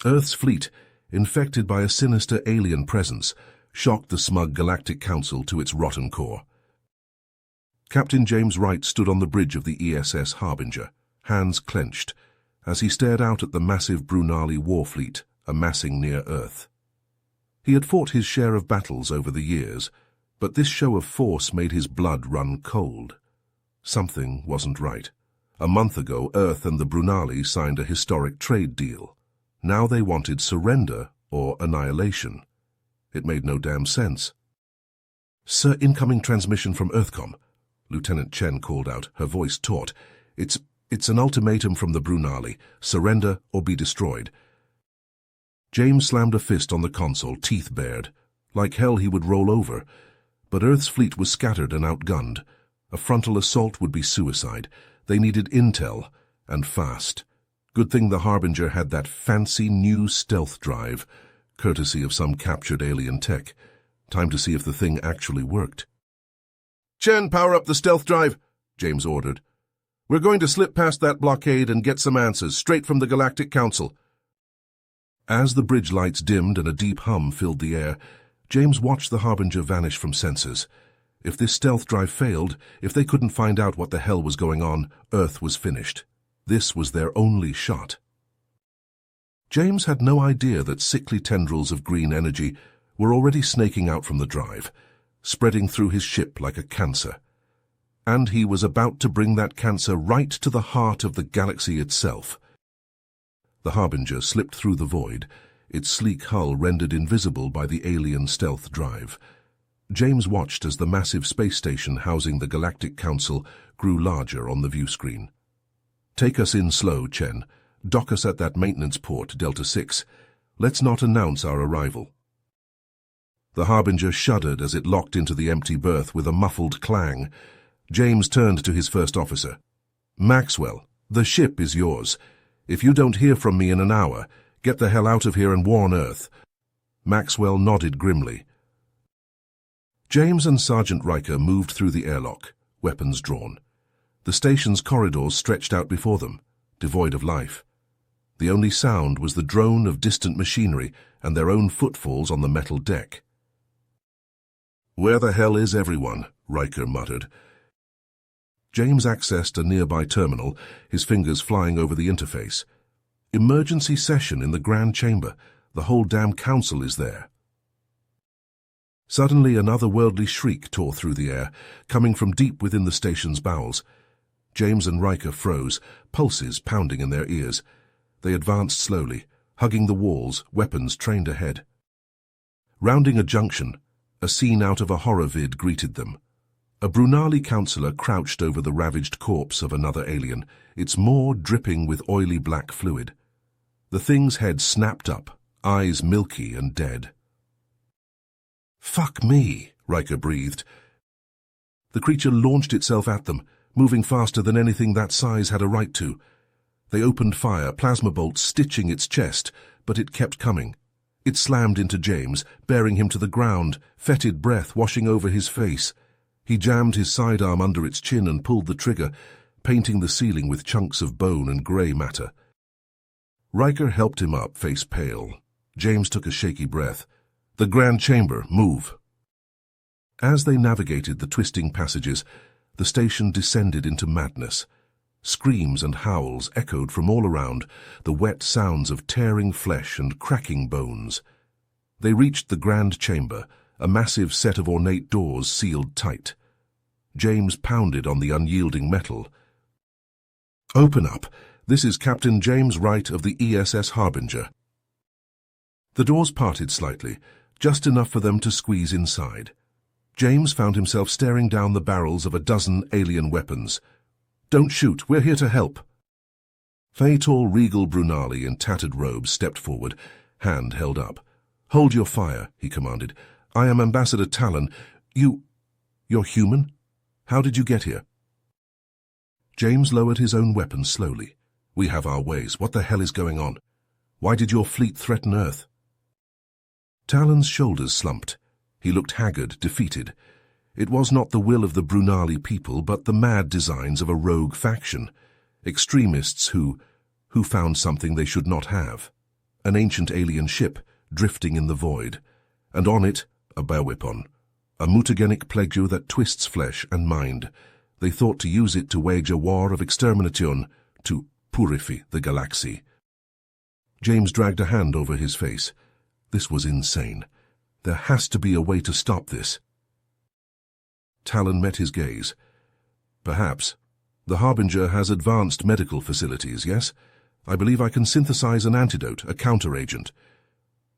Earth's fleet, infected by a sinister alien presence, shocked the smug Galactic Council to its rotten core. Captain James Wright stood on the bridge of the ESS Harbinger, hands clenched, as he stared out at the massive Brunali war fleet amassing near Earth. He had fought his share of battles over the years, but this show of force made his blood run cold. Something wasn't right. A month ago, Earth and the Brunali signed a historic trade deal. Now they wanted surrender or annihilation. It made no damn sense. "Sir, incoming transmission from Earthcom," Lieutenant Chen called out, her voice taut. It's an ultimatum from the Brunali. Surrender or be destroyed." James slammed a fist on the console, teeth bared. Like hell he would roll over. But Earth's fleet was scattered and outgunned. A frontal assault would be suicide. They needed intel, and fast. Good thing the Harbinger had that fancy new stealth drive, courtesy of some captured alien tech. Time to see if the thing actually worked. "Chen, power up the stealth drive," James ordered. "We're going to slip past that blockade and get some answers, straight from the Galactic Council." As the bridge lights dimmed and a deep hum filled the air, James watched the Harbinger vanish from sensors. If this stealth drive failed, if they couldn't find out what the hell was going on, Earth was finished. This was their only shot. James had no idea that sickly tendrils of green energy were already snaking out from the drive, spreading through his ship like a cancer. And he was about to bring that cancer right to the heart of the galaxy itself. The Harbinger slipped through the void, its sleek hull rendered invisible by the alien stealth drive. James watched as the massive space station housing the Galactic Council grew larger on the view screen. "Take us in slow, Chen. Dock us at that maintenance port, Delta 6. Let's not announce our arrival." The Harbinger shuddered as it locked into the empty berth with a muffled clang. James turned to his first officer. "Maxwell, the ship is yours. If you don't hear from me in an hour, get the hell out of here and warn Earth." Maxwell nodded grimly. James and Sergeant Riker moved through the airlock, weapons drawn. The station's corridors stretched out before them, devoid of life. The only sound was the drone of distant machinery and their own footfalls on the metal deck. "Where the hell is everyone?" Riker muttered. James accessed a nearby terminal, his fingers flying over the interface. "Emergency session in the Grand Chamber. The whole damn council is there." Suddenly an otherworldly shriek tore through the air, coming from deep within the station's bowels. James and Riker froze, pulses pounding in their ears. They advanced slowly, hugging the walls, weapons trained ahead. Rounding a junction, a scene out of a horror vid greeted them. A Brunali councillor crouched over the ravaged corpse of another alien, its maw dripping with oily black fluid. The thing's head snapped up, eyes milky and dead. "Fuck me," Riker breathed. The creature launched itself at them, moving faster than anything that size had a right to. They opened fire, plasma bolts stitching its chest, but it kept coming. It slammed into James, bearing him to the ground, fetid breath washing over his face. He jammed his sidearm under its chin and pulled the trigger, painting the ceiling with chunks of bone and grey matter. Riker helped him up, face pale. James took a shaky breath. "The Grand Chamber, move." As they navigated the twisting passages, the station descended into madness. Screams and howls echoed from all around, the wet sounds of tearing flesh and cracking bones. They reached the Grand Chamber, a massive set of ornate doors sealed tight. James pounded on the unyielding metal. "Open up. This is Captain James Wright of the ESS Harbinger." The doors parted slightly, just enough for them to squeeze inside. James found himself staring down the barrels of a dozen alien weapons. "Don't shoot, we're here to help." A tall, regal Brunali in tattered robes stepped forward, hand held up. "Hold your fire," he commanded. "I am Ambassador Talon. You're human? How did you get here?" James lowered his own weapon slowly. "We have our ways. What the hell is going on? Why did your fleet threaten Earth?" Talon's shoulders slumped. He looked haggard, defeated. It was not the will of the Brunali people, but the mad designs of a rogue faction. Extremists who found something they should not have. an ancient alien ship drifting in the void, and on it, a bioweapon, a mutagenic plague that twists flesh and mind. They thought to use it to wage a war of extermination, to purify the galaxy. James dragged a hand over his face. This was insane. There has to be a way to stop this. Talon met his gaze. Perhaps. The Harbinger has advanced medical facilities, yes? I believe I can synthesize an antidote, a counteragent.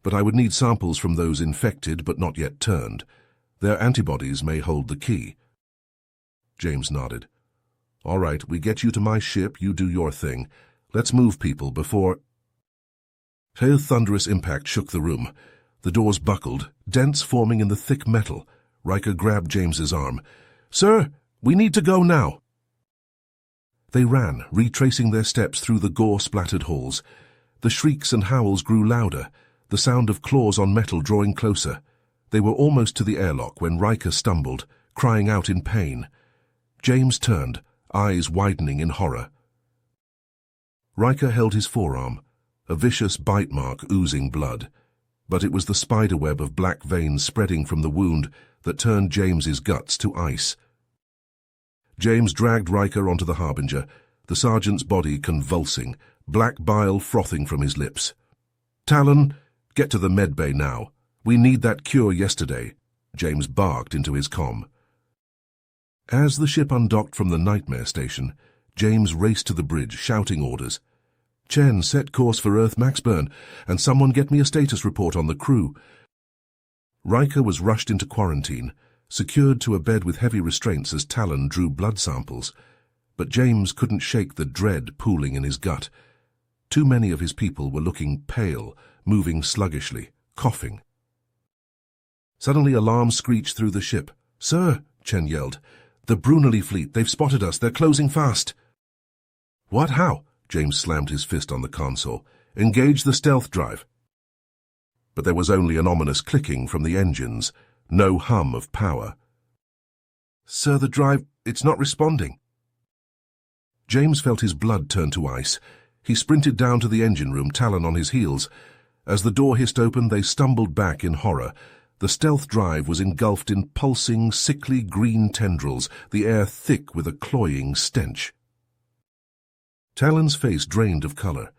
But I would need samples from those infected but not yet turned. Their antibodies may hold the key. James nodded. All right, we get you to my ship, you do your thing. Let's move people before... A thunderous impact shook the room. The doors buckled, dents forming in the thick metal. Riker grabbed James's arm. Sir, we need to go now. They ran, retracing their steps through the gore-splattered halls. The shrieks and howls grew louder, the sound of claws on metal drawing closer. They were almost to the airlock when Riker stumbled, crying out in pain. James turned, eyes widening in horror. Riker held his forearm, a vicious bite mark oozing blood. But it was the spiderweb of black veins spreading from the wound that turned James's guts to ice. James dragged Riker onto the Harbinger, the sergeant's body convulsing, black bile frothing from his lips. Talon, get to the medbay now. We need that cure yesterday, James barked into his comm. As the ship undocked from the Nightmare Station, James raced to the bridge, shouting orders. Chen, set course for Earth Maxburn, and someone get me a status report on the crew. Riker was rushed into quarantine, secured to a bed with heavy restraints as Talon drew blood samples. But James couldn't shake the dread pooling in his gut. Too many of his people were looking pale, moving sluggishly, coughing. Suddenly alarms screeched through the ship. Sir, Chen yelled, the Brunelli fleet, they've spotted us, they're closing fast. What, how? James slammed his fist on the console. Engage the stealth drive. But there was only an ominous clicking from the engines, no hum of power. Sir, the drive, it's not responding. James felt his blood turn to ice. He sprinted down to the engine room, Talon on his heels. As the door hissed open, they stumbled back in horror. The stealth drive was engulfed in pulsing, sickly green tendrils, the air thick with a cloying stench. Talon's face drained of color.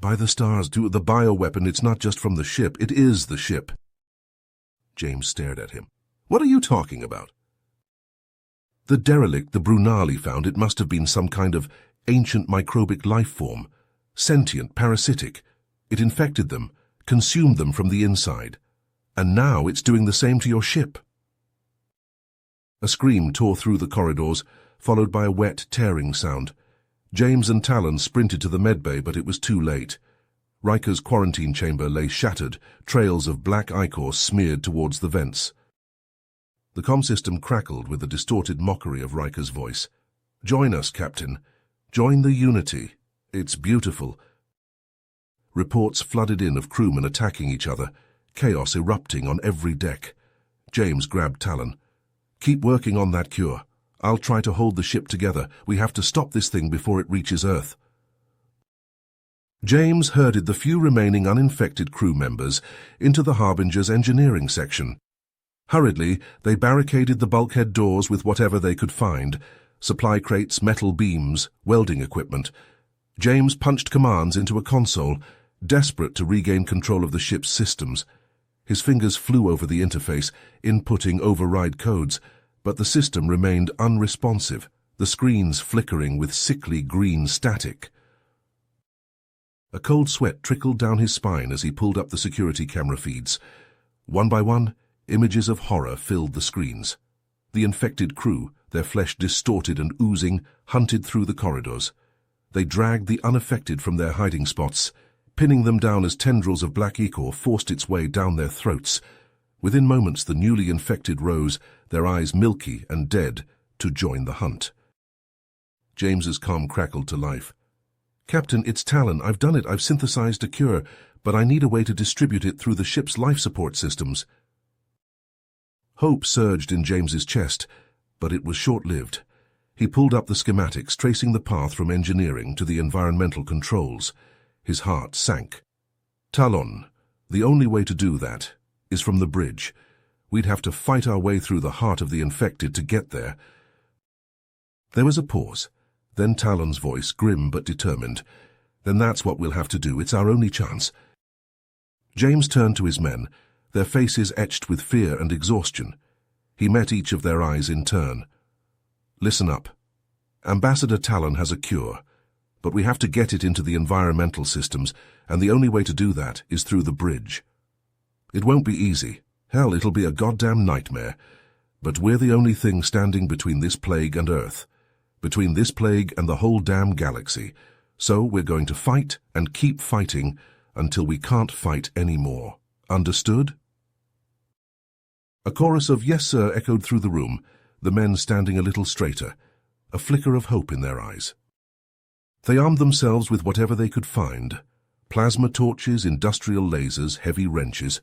By the stars, to the bioweapon, it's not just from the ship, it is the ship. James stared at him. What are you talking about? The derelict the Brunali found, it must have been some kind of ancient microbic life form, sentient, parasitic. It infected them, consumed them from the inside. And now it's doing the same to your ship. A scream tore through the corridors, followed by a wet, tearing sound. James and Talon sprinted to the medbay, but it was too late. Riker's quarantine chamber lay shattered, trails of black ichor smeared towards the vents. The comm system crackled with the distorted mockery of Riker's voice. Join us, Captain. Join the Unity. It's beautiful. Reports flooded in of crewmen attacking each other, chaos erupting on every deck. James grabbed Talon. Keep working on that cure. I'll try to hold the ship together. We have to stop this thing before it reaches Earth. James herded the few remaining uninfected crew members into the Harbinger's engineering section. Hurriedly, they barricaded the bulkhead doors with whatever they could find, supply crates, metal beams, welding equipment. James punched commands into a console, desperate to regain control of the ship's systems. His fingers flew over the interface, inputting override codes, but the system remained unresponsive, the screens flickering with sickly green static. A cold sweat trickled down his spine as he pulled up the security camera feeds. One by one, images of horror filled the screens. The infected crew, their flesh distorted and oozing, hunted through the corridors. They dragged the unaffected from their hiding spots, pinning them down as tendrils of black ichor forced its way down their throats. Within moments the newly infected rose, their eyes milky and dead, to join the hunt. James's comm crackled to life. Captain, it's Talon. I've done it. I've synthesized a cure, but I need a way to distribute it through the ship's life support systems. Hope surged in James's chest, but it was short-lived. He pulled up the schematics, tracing the path from engineering to the environmental controls. His heart sank. Talon, the only way to do that is from the bridge. We'd have to fight our way through the heart of the infected to get there. There was a pause. Then Talon's voice, grim but determined. Then that's what we'll have to do. It's our only chance. James turned to his men, their faces etched with fear and exhaustion. He met each of their eyes in turn. Listen up. Ambassador Talon has a cure, but we have to get it into the environmental systems, and the only way to do that is through the bridge. It won't be easy. Hell, it'll be a goddamn nightmare. But we're the only thing standing between this plague and Earth, between this plague and the whole damn galaxy. So we're going to fight and keep fighting until we can't fight anymore. Understood? A chorus of "Yes, sir" echoed through the room, the men standing a little straighter, a flicker of hope in their eyes. They armed themselves with whatever they could find. Plasma torches, industrial lasers, heavy wrenches.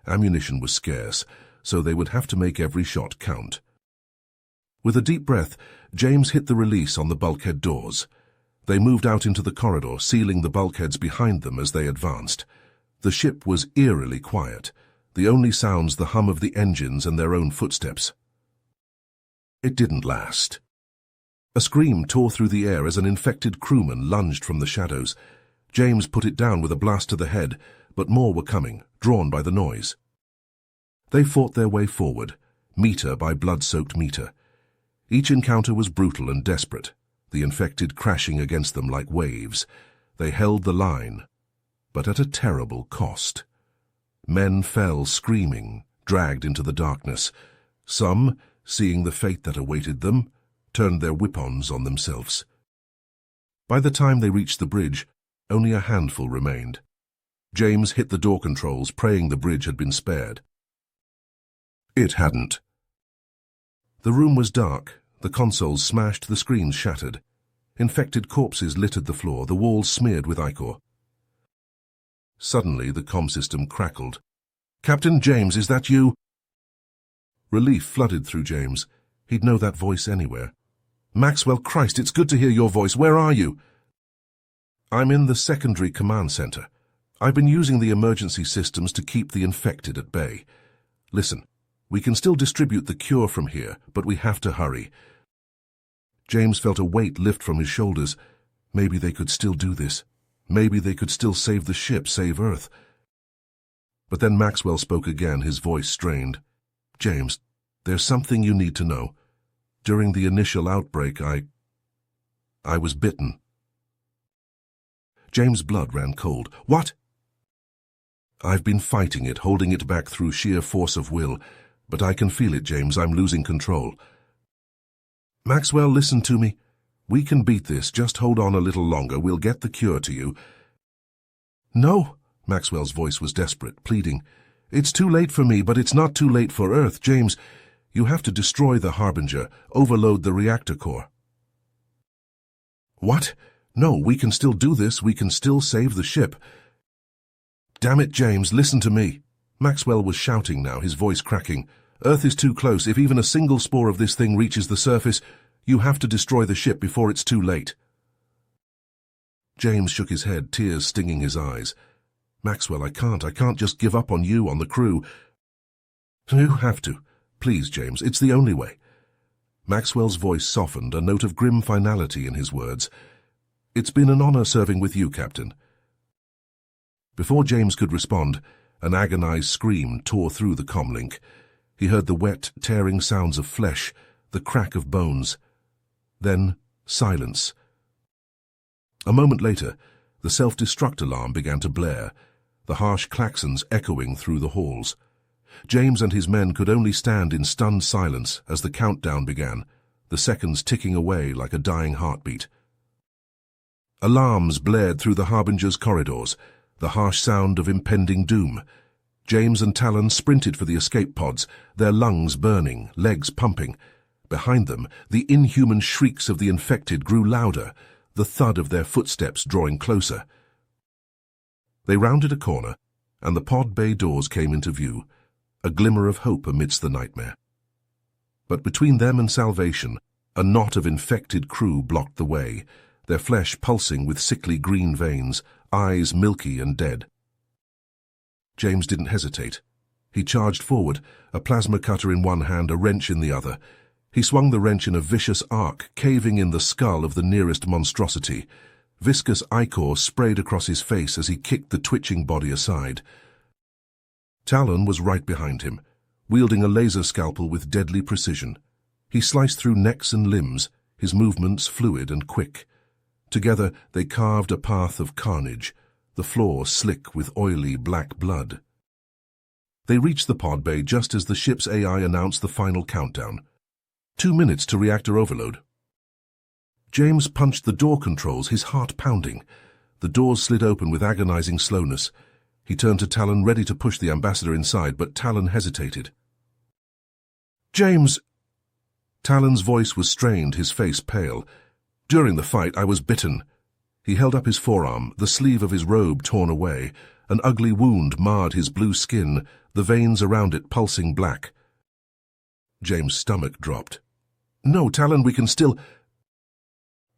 Ammunition was scarce, so they would have to make every shot count. With a deep breath, James hit the release on the bulkhead doors. They moved out into the corridor, sealing the bulkheads behind them as they advanced. The ship was eerily quiet, the only sounds the hum of the engines and their own footsteps. It didn't last. A scream tore through the air as an infected crewman lunged from the shadows. James put it down with a blast to the head, but more were coming, drawn by the noise. They fought their way forward, meter by blood-soaked meter. Each encounter was brutal and desperate, the infected crashing against them like waves. They held the line, but at a terrible cost. Men fell screaming, dragged into the darkness. Some, seeing the fate that awaited them, turned their weapons on themselves. By the time they reached the bridge, only a handful remained. James hit the door controls, praying the bridge had been spared. It hadn't. The room was dark, the consoles smashed, the screens shattered. Infected corpses littered the floor, the walls smeared with ichor. Suddenly the comm system crackled. "Captain James, is that you?" Relief flooded through James. He'd know that voice anywhere. "Maxwell, Christ, it's good to hear your voice. Where are you?" "I'm in the secondary command center. I've been using the emergency systems to keep the infected at bay. Listen, we can still distribute the cure from here, but we have to hurry." James felt a weight lift from his shoulders. Maybe they could still do this. Maybe they could still save the ship, save Earth. But then Maxwell spoke again, his voice strained. "James, there's something you need to know. During the initial outbreak, I was bitten." James' blood ran cold. "What?" "I've been fighting it, holding it back through sheer force of will, but I can feel it, James. I'm losing control." "Maxwell, listen to me. We can beat this. Just hold on a little longer. We'll get the cure to you." "No," Maxwell's voice was desperate, pleading. "It's too late for me, but it's not too late for Earth. James, you have to destroy the Harbinger, overload the reactor core." "What? No, we can still do this. We can still save the ship." "Damn it, James, listen to me." Maxwell was shouting now, his voice cracking. "Earth is too close. If even a single spore of this thing reaches the surface, you have to destroy the ship before it's too late." James shook his head, tears stinging his eyes. "Maxwell, I can't just give up on you, on the crew." "You have to. Please, James, it's the only way." Maxwell's voice softened, a note of grim finality in his words. "It's been an honor serving with you, Captain." Before James could respond, an agonized scream tore through the comlink. He heard the wet, tearing sounds of flesh, the crack of bones. Then silence. A moment later, the self-destruct alarm began to blare, the harsh klaxons echoing through the halls. James and his men could only stand in stunned silence as the countdown began, the seconds ticking away like a dying heartbeat. Alarms blared through the Harbinger's corridors, the harsh sound of impending doom. James and Talon sprinted for the escape pods, their lungs burning, legs pumping. Behind them, the inhuman shrieks of the infected grew louder, the thud of their footsteps drawing closer. They rounded a corner, and the pod bay doors came into view, a glimmer of hope amidst the nightmare. But between them and salvation, a knot of infected crew blocked the way, their flesh pulsing with sickly green veins, eyes milky and dead. James didn't hesitate. He charged forward, a plasma cutter in one hand, a wrench in the other. He swung the wrench in a vicious arc, caving in the skull of the nearest monstrosity. Viscous ichor sprayed across his face as he kicked the twitching body aside. Talon was right behind him, wielding a laser scalpel with deadly precision. He sliced through necks and limbs, his movements fluid and quick. Together they carved a path of carnage, the floor slick with oily black blood. They reached the pod bay just as the ship's AI announced the final countdown. 2 minutes to reactor overload. James punched the door controls, his heart pounding. The doors slid open with agonizing slowness. He turned to Talon, ready to push the ambassador inside, but Talon hesitated. "James!" Talon's voice was strained, his face pale. "During the fight, I was bitten." He held up his forearm, the sleeve of his robe torn away. An ugly wound marred his blue skin, the veins around it pulsing black. James' stomach dropped. "No, Talon, we can still—"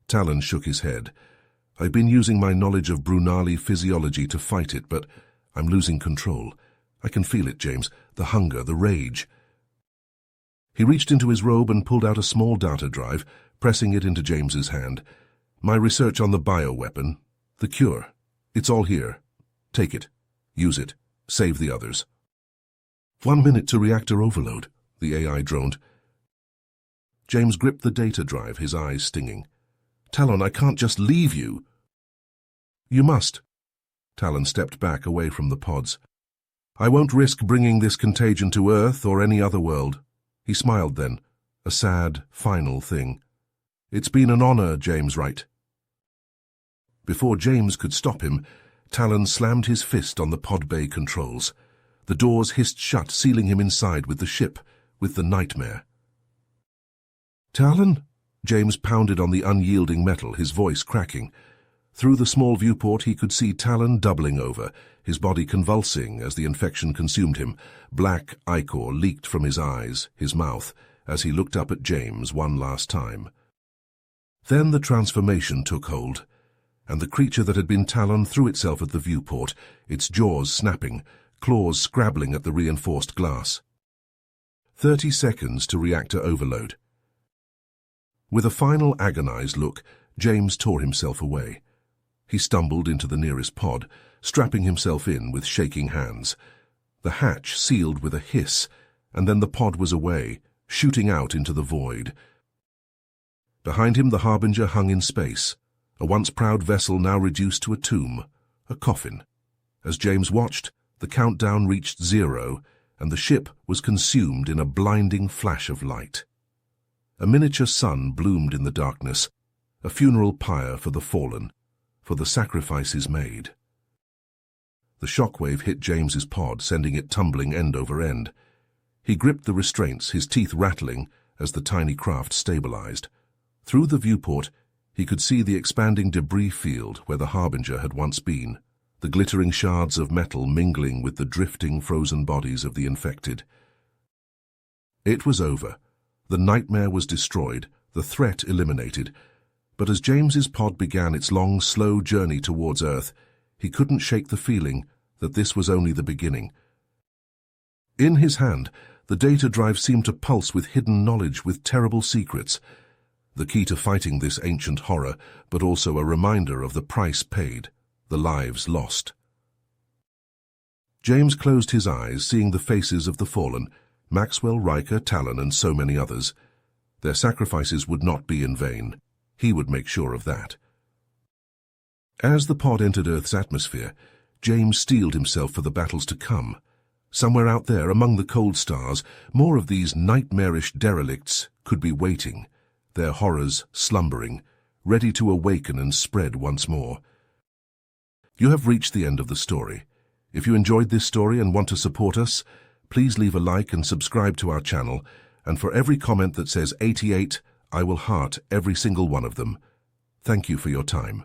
Talon shook his head. "I've been using my knowledge of Brunali physiology to fight it, but I'm losing control. I can feel it, James, the hunger, the rage." He reached into his robe and pulled out a small data drive, pressing it into James's hand. "My research on the bioweapon, the cure. It's all here. Take it. Use it. Save the others." 1 minute to reactor overload, the AI droned. James gripped the data drive, his eyes stinging. "Talon, I can't just leave you." "You must." Talon stepped back away from the pods. "I won't risk bringing this contagion to Earth or any other world." He smiled then, a sad, final thing. "It's been an honor, James Wright." Before James could stop him, Talon slammed his fist on the pod bay controls. The doors hissed shut, sealing him inside with the ship, with the nightmare. "Talon?" James pounded on the unyielding metal, his voice cracking. Through the small viewport he could see Talon doubling over, his body convulsing as the infection consumed him. Black ichor leaked from his eyes, his mouth, as he looked up at James one last time. Then the transformation took hold, and the creature that had been Talon threw itself at the viewport, its jaws snapping, claws scrabbling at the reinforced glass. 30 seconds to reactor overload. With a final agonized look, James tore himself away. He stumbled into the nearest pod, strapping himself in with shaking hands. The hatch sealed with a hiss, and then the pod was away, shooting out into the void. Behind him the Harbinger hung in space, a once proud vessel now reduced to a tomb, a coffin. As James watched, the countdown reached 0, and the ship was consumed in a blinding flash of light. A miniature sun bloomed in the darkness, a funeral pyre for the fallen, for the sacrifices made. The shockwave hit James's pod, sending it tumbling end over end. He gripped the restraints, his teeth rattling as the tiny craft stabilized. Through the viewport, he could see the expanding debris field where the Harbinger had once been, the glittering shards of metal mingling with the drifting frozen bodies of the infected. It was over. The nightmare was destroyed, the threat eliminated, but as James's pod began its long, slow journey towards Earth, he couldn't shake the feeling that this was only the beginning. In his hand, the data drive seemed to pulse with hidden knowledge, with terrible secrets, the key to fighting this ancient horror, but also a reminder of the price paid, the lives lost. James closed his eyes, seeing the faces of the fallen, Maxwell, Riker, Talon, and so many others. Their sacrifices would not be in vain. He would make sure of that. As the pod entered Earth's atmosphere, James steeled himself for the battles to come. Somewhere out there, among the cold stars, more of these nightmarish derelicts could be waiting, their horrors slumbering, ready to awaken and spread once more. You have reached the end of the story. If you enjoyed this story and want to support us, please leave a like and subscribe to our channel, and for every comment that says 88, I will heart every single one of them. Thank you for your time.